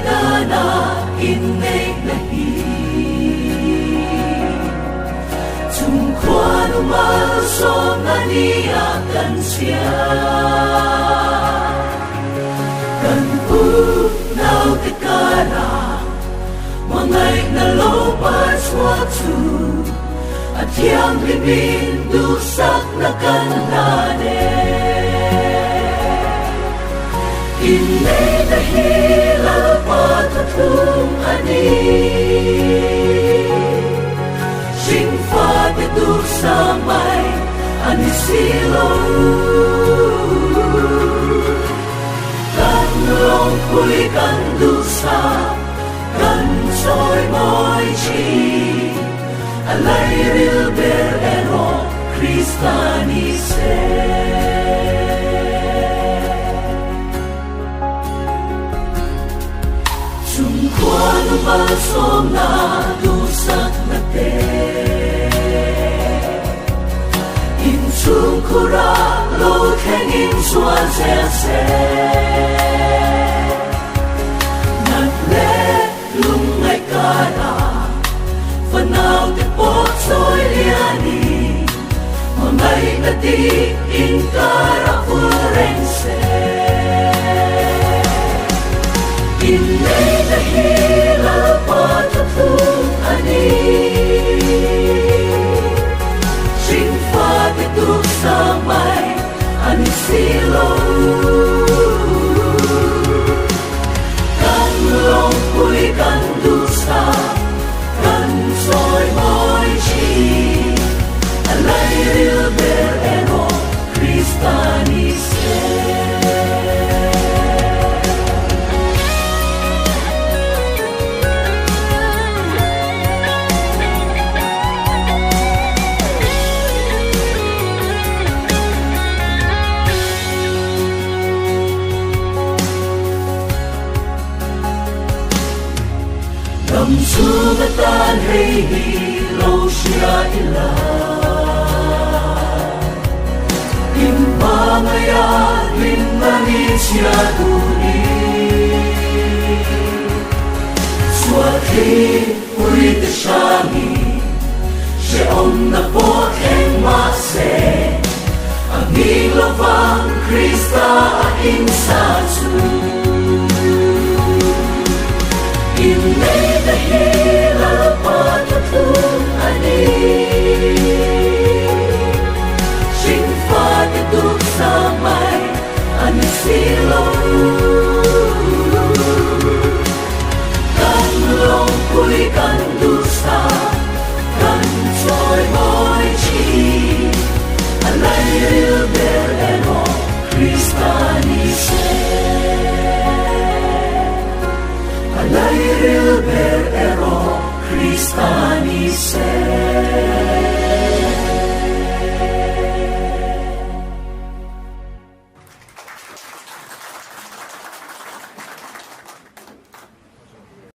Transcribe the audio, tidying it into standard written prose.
dana inay nahi Tungkuan umalso nga niyakan siya Kan punaw tikara Mangay na lobat swatu At yang libin dusak na kanane Inay dahilal patatung ani Singfa tidur samay ani silo Kan long kui kan dusa Kan soy moy chi Alay ril ber ero Kristani se Sungkuan umalsom na dusak na te Insungkura lo tengin suan se se Nagle lungay kara Fanaw te pot soy liani Mangay na di inkara furense Inay dahilal patatung ani Singfa tidur samay ani silo Kan long kui kan dusa Kan soy moy chi Alay ril ber ero Kristani se Sugatan hey hilo siya ila Impangaya linmanit siya duni Swati urite siyami Siyong napoteng mase Ang ilawang Krista aking satu Inay dahilal patatung ani Singfa tidur samay ani silo Kan long kui kan dusa Kan soy moy chi Alay ril ber ero Kristani se Alay ril ber ero Kristani se